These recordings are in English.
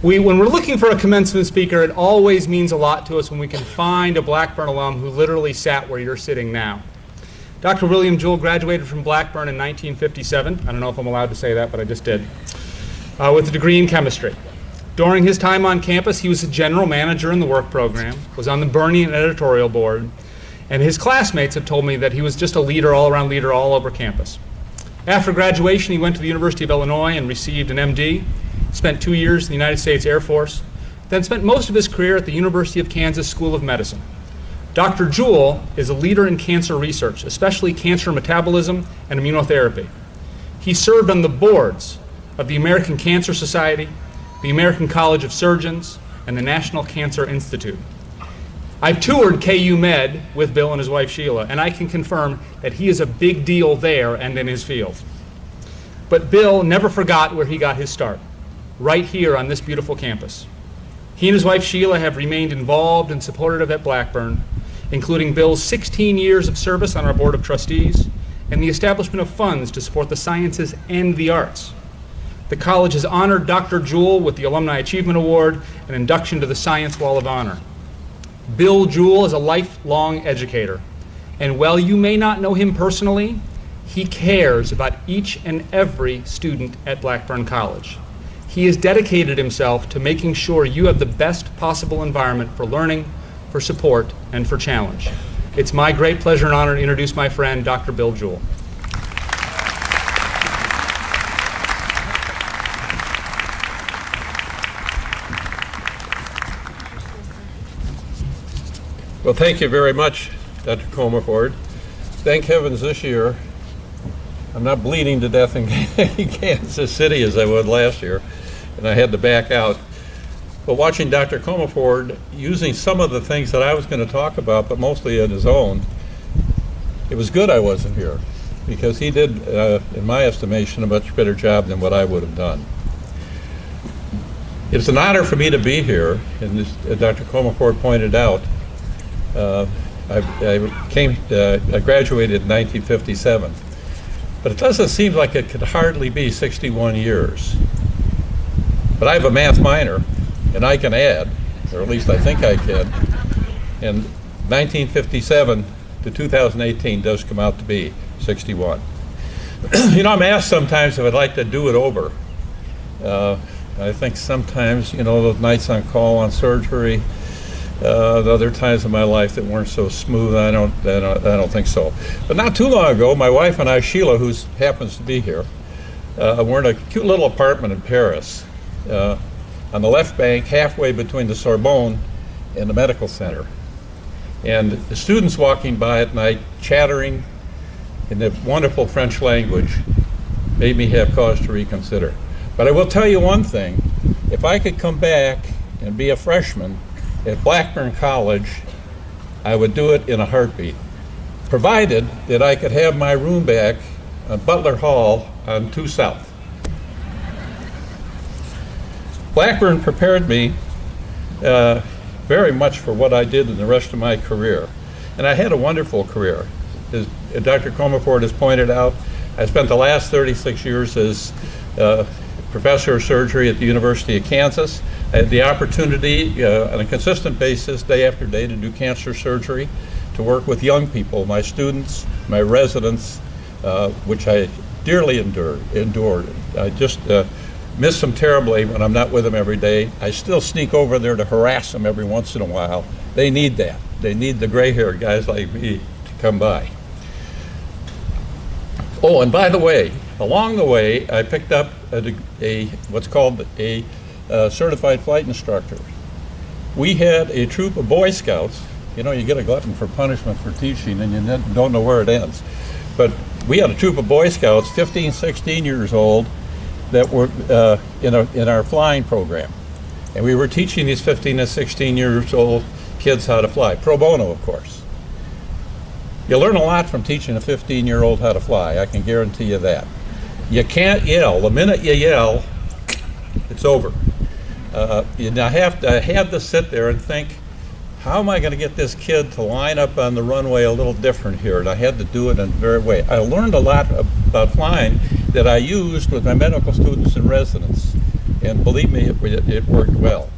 When we're looking for a commencement speaker, it always means a lot to us when we can find a Blackburn alum who literally sat where you're sitting now. Dr. William Jewell graduated from Blackburn in 1957. I don't know if I'm allowed to say that, but I just did. With a degree in chemistry. During his time on campus, he was a general manager in the work program, was on the Bernie and editorial board, and his classmates have told me that he was just a leader, all-around leader all over campus. After graduation, he went to the University of Illinois and received an MD, spent 2 years in the United States Air Force, then spent most of his career at the University of Kansas School of Medicine. Dr. Jewell is a leader in cancer research, especially cancer metabolism and immunotherapy. He served on the boards of the American Cancer Society, the American College of Surgeons, and the National Cancer Institute. I've toured KU Med with Bill and his wife Sheila, and I can confirm that he is a big deal there and in his field. But Bill never forgot where he got his start, right here on this beautiful campus. He and his wife Sheila have remained involved and supportive at Blackburn, including Bill's 16 years of service on our Board of Trustees and the establishment of funds to support the sciences and the arts. The college has honored Dr. Jewell with the Alumni Achievement Award and induction to the Science Wall of Honor. Bill Jewell is a lifelong educator, and while you may not know him personally, he cares about each and every student at Blackburn College. He has dedicated himself to making sure you have the best possible environment for learning, for support, and for challenge. It's my great pleasure and honor to introduce my friend, Dr. Bill Jewell. Well, thank you very much, Dr. Comerford. Thank heavens this year I'm not bleeding to death in Kansas City as I would last year, and I had to back out. But watching Dr. Comerford using some of the things that I was going to talk about, but mostly on his own, it was good I wasn't here, because he did, in my estimation, a much better job than what I would have done. It's an honor for me to be here, and as Dr. Comerford pointed out, I graduated in 1957, but it doesn't seem like it could hardly be 61 years. But I have a math minor, and I can add, or at least I think I can, and 1957 to 2018 does come out to be 61. You know, I'm asked sometimes if I'd like to do it over. I think sometimes, you know, those nights on call on surgery, the other times in my life that weren't so smooth, I don't think so. But not too long ago, my wife and I, Sheila, who happens to be here, were in a cute little apartment in Paris, on the left bank, halfway between the Sorbonne and the medical center. And the students walking by at night, chattering in the wonderful French language, made me have cause to reconsider. But I will tell you one thing, if I could come back and be a freshman at Blackburn College, I would do it in a heartbeat, provided that I could have my room back on Butler Hall on 2 South. Blackburn prepared me very much for what I did in the rest of my career. And I had a wonderful career. As Dr. Comerford has pointed out, I spent the last 36 years as professor of surgery at the University of Kansas. I had the opportunity on a consistent basis, day after day, to do cancer surgery, to work with young people, my students, my residents, which I dearly endured. I just miss them terribly when I'm not with them every day. I still sneak over there to harass them every once in a while. They need that. They need the gray-haired guys like me to come by. Oh, and by the way, along the way, I picked up what's called a certified flight instructor. We had a troop of Boy Scouts. You know, you get a glutton for punishment for teaching and you don't know where it ends. But we had a troop of Boy Scouts, 15, 16 years old, that were in our flying program. And we were teaching these 15 and 16 years old kids how to fly, pro bono, of course. You learn a lot from teaching a 15-year-old how to fly, I can guarantee you that. You can't yell. The minute you yell, it's over. You now have to sit there and think, how am I going to get this kid to line up on the runway a little different here? And I had to do it in a very way. I learned a lot about flying that I used with my medical students and residents And believe me, it worked well.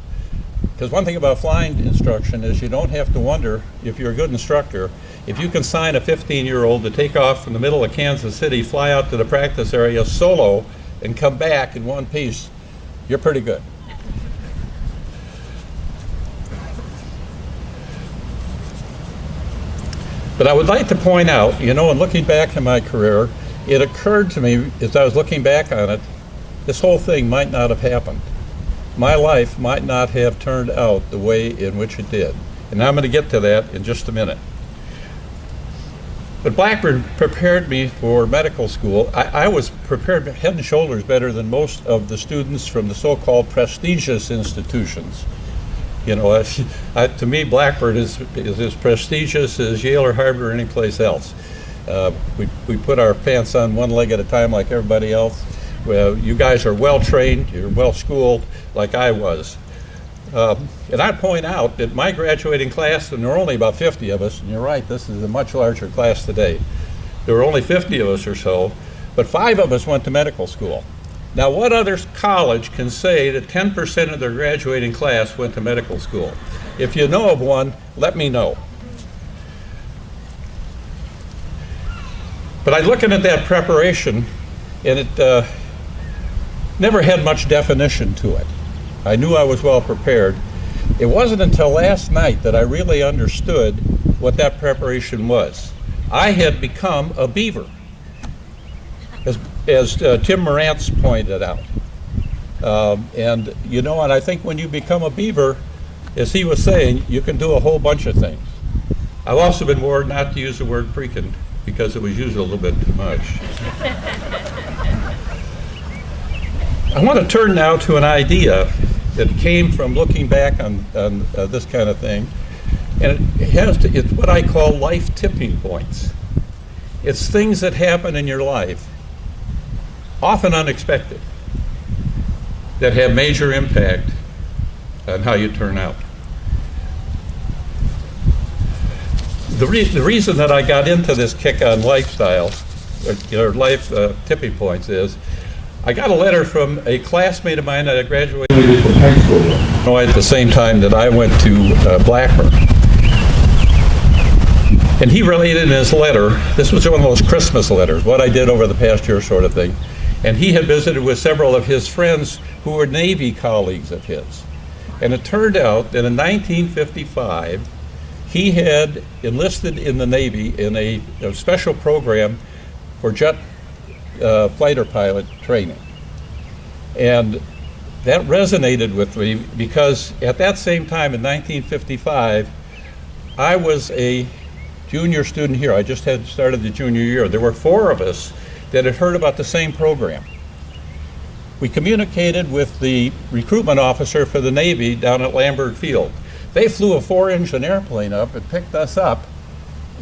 Because one thing about flying instruction is you don't have to wonder, if you're a good instructor, if you can sign a 15-year-old to take off from the middle of Kansas City, fly out to the practice area solo, and come back in one piece, you're pretty good. But I would like to point out, you know, in looking back in my career, it occurred to me as I was looking back on it, this whole thing might not have happened. My life might not have turned out the way in which it did. And I'm going to get to that in just a minute. But Blackburn prepared me for medical school. I was prepared head and shoulders better than most of the students from the so-called prestigious institutions. You know, to me, Blackburn is as prestigious as Yale or Harvard or any place else. We put our pants on one leg at a time like everybody else. Well, you guys are well trained, you're well schooled, like I was. And I'd point out that my graduating class, and there were only about 50 of us, and you're right, this is a much larger class today. There were only 50 of us or so, but 5 of us went to medical school. Now, what other college can say that 10% of their graduating class went to medical school? If you know of one, let me know. But I'm looking at that preparation, and it never had much definition to it. I knew I was well prepared. It wasn't until last night that I really understood what that preparation was. I had become a beaver, as Tim Morantz pointed out. And you know, and I think when you become a beaver, as he was saying, you can do a whole bunch of things. I've also been warned not to use the word prekin because it was used a little bit too much. I want to turn now to an idea that came from looking back on this kind of thing, and it's what I call life tipping points. It's things that happen in your life, often unexpected, that have major impact on how you turn out. The reason that I got into this kick on lifestyle, or life tipping points, is I got a letter from a classmate of mine that I graduated from high school at the same time that I went to Blackburn. And he related in his letter, this was one of those Christmas letters, what I did over the past year sort of thing. And he had visited with several of his friends who were Navy colleagues of his. And it turned out that in 1955, he had enlisted in the Navy in a special program for jet fighter pilot training. And that resonated with me because at that same time in 1955, I was a junior student here. I just had started the junior year. There were 4 of us that had heard about the same program. We communicated with the recruitment officer for the Navy down at Lambert Field. They flew a 4-engine airplane up and picked us up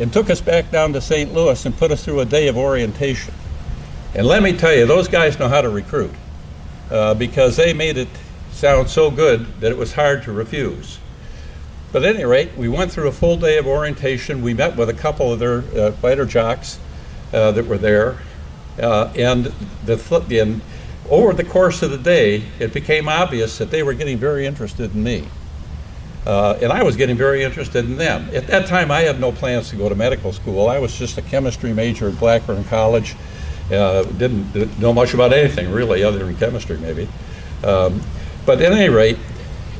and took us back down to St. Louis and put us through a day of orientation. And let me tell you, those guys know how to recruit because they made it sound so good that it was hard to refuse. But at any rate, we went through a full day of orientation. We met with a couple of their fighter jocks that were there. And over the course of the day, it became obvious that they were getting very interested in me. And I was getting very interested in them. At that time, I had no plans to go to medical school. I was just a chemistry major at Blackburn College. Didn't know much about anything, really, other than chemistry, maybe. But at any rate,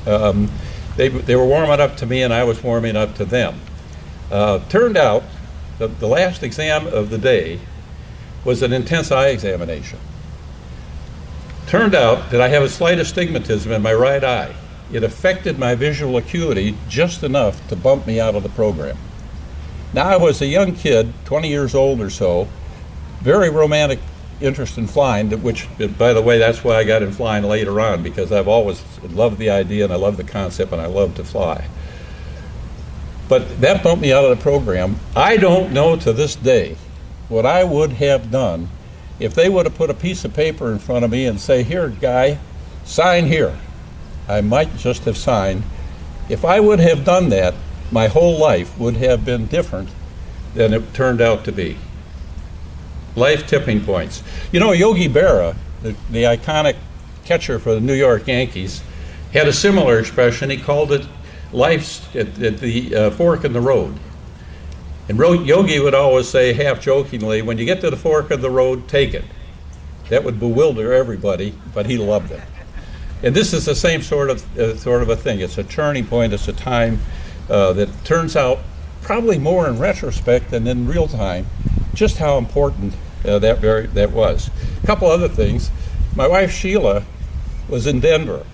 they were warming up to me, and I was warming up to them. Turned out that the last exam of the day was an intense eye examination. Turned out that I have a slight astigmatism in my right eye. It affected my visual acuity just enough to bump me out of the program. Now, I was a young kid, 20 years old or so, very romantic interest in flying, which, by the way, that's why I got in flying later on, because I've always loved the idea and I love the concept and I love to fly. But that bumped me out of the program. I don't know to this day what I would have done if they would have put a piece of paper in front of me and say, "Here, guy, sign here." I might just have signed. If I would have done that, my whole life would have been different than it turned out to be. Life tipping points. You know, Yogi Berra, the iconic catcher for the New York Yankees, had a similar expression. He called it life's at the fork in the road. And Yogi would always say, half jokingly, when you get to the fork of the road, take it. That would bewilder everybody, but he loved it. And this is the same sort of a thing. It's a turning point. It's a time that turns out, probably more in retrospect than in real time, just how important that was. A couple other things. My wife Sheila was in Denver.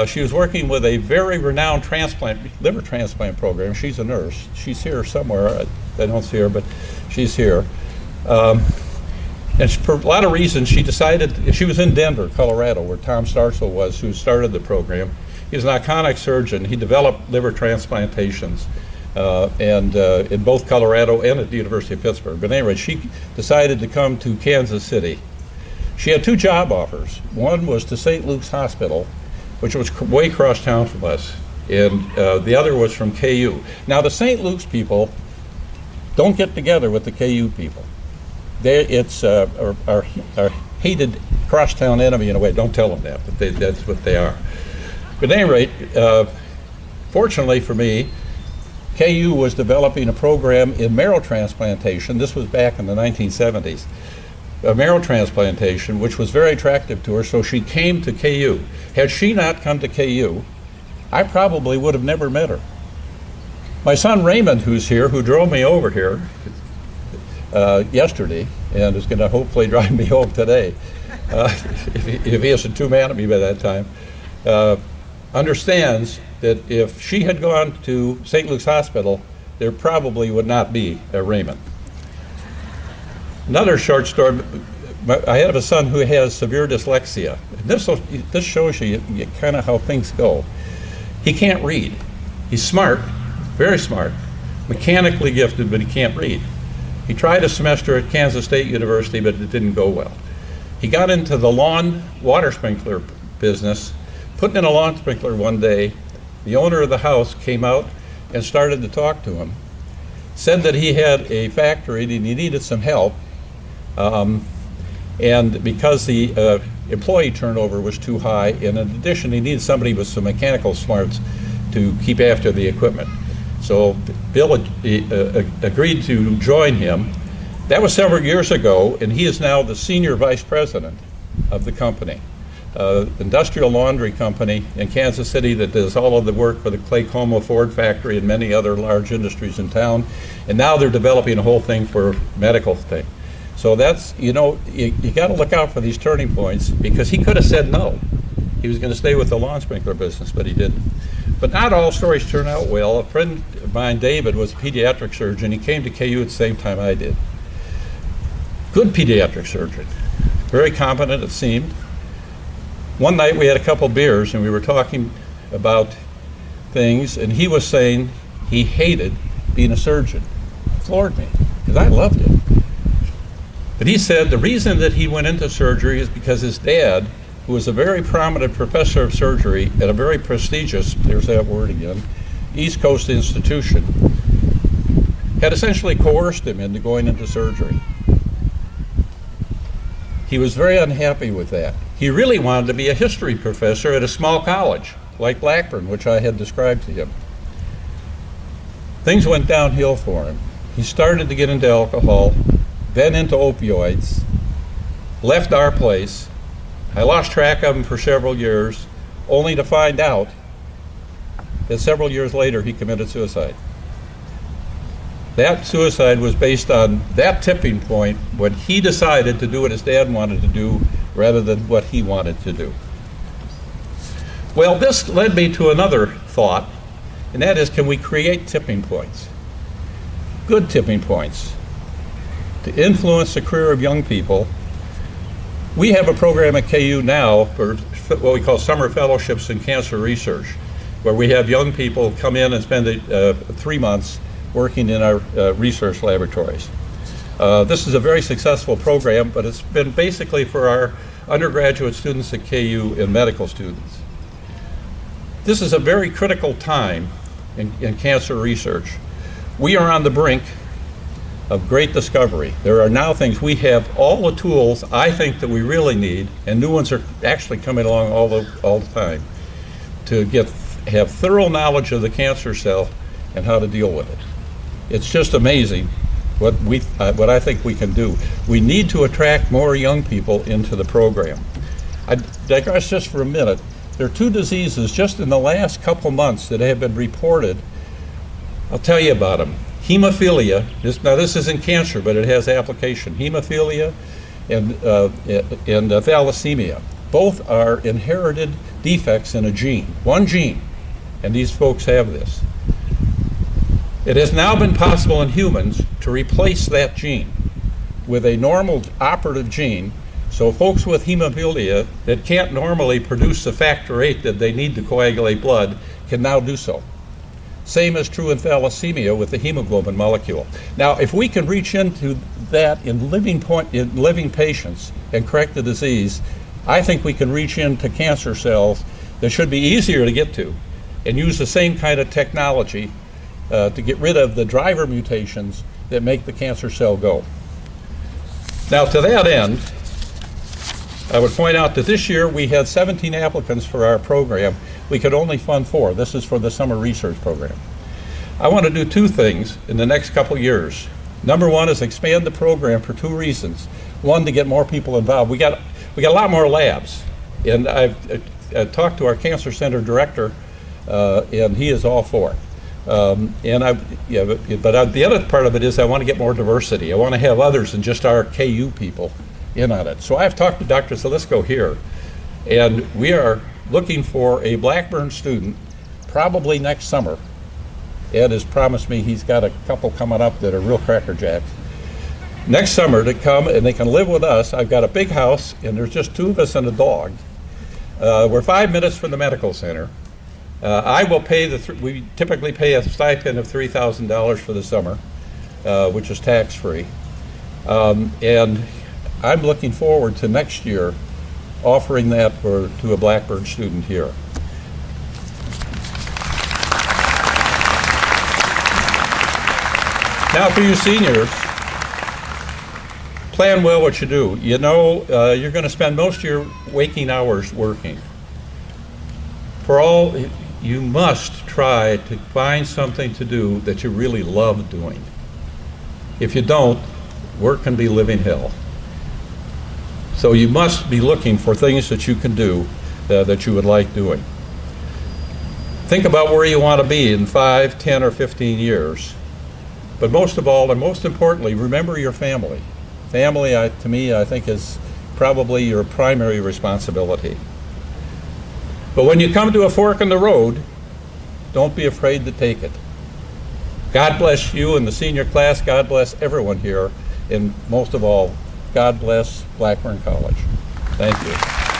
She was working with a very renowned liver transplant program. She's a nurse. She's here somewhere. I don't see her, but she's here. And for a lot of reasons, she decided, she was in Denver, Colorado, where Tom Starzl was, who started the program. He's an iconic surgeon. He developed liver transplantations in both Colorado and at the University of Pittsburgh. But anyway, she decided to come to Kansas City. She had two job offers. One was to St. Luke's Hospital, which was way across town from us, and the other was from KU. Now, the St. Luke's people don't get together with the KU people. It's our hated crosstown enemy in a way. Don't tell them that, but that's what they are. But at any rate, fortunately for me, KU was developing a program in marrow transplantation. This was back in the 1970s. A marrow transplantation, which was very attractive to her, so she came to KU. Had she not come to KU, I probably would have never met her. My son Raymond, who's here, who drove me over here yesterday, and is going to hopefully drive me home today, if he isn't too mad at me by that time, understands that if she had gone to St. Luke's Hospital, there probably would not be a Raymond. Another short story, I have a son who has severe dyslexia. This shows you kind of how things go. He can't read. He's smart, very smart, mechanically gifted, but he can't read. He tried a semester at Kansas State University, but it didn't go well. He got into the lawn water sprinkler business, putting in a lawn sprinkler one day. The owner of the house came out and started to talk to him, said that he had a factory and he needed some help, and because the employee turnover was too high, and in addition he needed somebody with some mechanical smarts to keep after the equipment. So Bill agreed to join him. That was several years ago, and he is now the senior vice president of the company. Industrial laundry company in Kansas City that does all of the work for the Clay Como Ford factory and many other large industries in town. And now they're developing a whole thing for medical thing. So that's, you got to look out for these turning points, because he could have said no. He was going to stay with the lawn sprinkler business, but he didn't. But not all stories turn out well. A friend of mine, David, was a pediatric surgeon. He came to KU at the same time I did. Good pediatric surgeon, very competent it seemed. One night we had a couple beers and we were talking about things, and he was saying he hated being a surgeon. It floored me, because I loved it. But he said the reason that he went into surgery is because his dad, who was a very prominent professor of surgery at a very prestigious, there's that word again, East Coast institution, had essentially coerced him into going into surgery. He was very unhappy with that. He really wanted to be a history professor at a small college, like Blackburn, which I had described to him. Things went downhill for him. He started to get into alcohol, then into opioids, left our place. I lost track of him for several years, only to find out that several years later he committed suicide. That suicide was based on that tipping point when he decided to do what his dad wanted to do rather than what he wanted to do. Well, this led me to another thought, and that is, can we create tipping points? Good tipping points to influence the career of young people. We have a program at KU now for what we call summer fellowships in cancer research, where we have young people come in and spend 3 months working in our research laboratories. This is a very successful program, but it's been basically for our undergraduate students at KU and medical students. This is a very critical time in cancer research. We are on the brink of great discovery. There are now things, we have all the tools I think that we really need, and new ones are actually coming along all the time, to have thorough knowledge of the cancer cell and how to deal with it. It's just amazing what I think we can do. We need to attract more young people into the program. I digress just for a minute. There are two diseases just in the last couple months that have been reported. I'll tell you about them. Hemophilia, now this isn't cancer, but it has application. Hemophilia and thalassemia. Both are inherited defects in a gene, one gene, and these folks have this. It has now been possible in humans to replace that gene with a normal operative gene, so folks with hemophilia that can't normally produce the factor VIII that they need to coagulate blood can now do so. Same is true in thalassemia with the hemoglobin molecule. Now, if we can reach into that in living patients and correct the disease, I think we can reach into cancer cells that should be easier to get to and use the same kind of technology to get rid of the driver mutations that make the cancer cell go. Now, to that end, I would point out that this year we had 17 applicants for our program. We could only fund 4. This is for the summer research program. I want to do 2 things in the next couple years. Number 1 is expand the program for 2 reasons. 1, to get more people involved. We got a lot more labs, and I've talked to our cancer center director, and he is all for it. But the other part of it is I want to get more diversity. I want to have others than just our KU people in on it. So I've talked to Dr. Zelisko here, and we are looking for a Blackburn student probably next summer. Ed has promised me he's got a couple coming up that are real crackerjacks. Next summer to come, and they can live with us. I've got a big house, and there's just 2 of us and a dog. We're 5 minutes from the medical center. I will pay we typically pay a stipend of $3,000 for the summer, which is tax-free. And I'm looking forward to next year offering that to a Blackburn student here. Now for you seniors, plan well what you do. You know you're going to spend most of your waking hours working. You must try to find something to do that you really love doing. If you don't, work can be living hell. So you must be looking for things that you can do that you would like doing. Think about where you want to be in 5, 10, or 15 years. But most of all, and most importantly, remember your family. Family, to me, I think is probably your primary responsibility. But when you come to a fork in the road, don't be afraid to take it. God bless you and the senior class. God bless everyone here. And most of all, God bless Blackburn College. Thank you.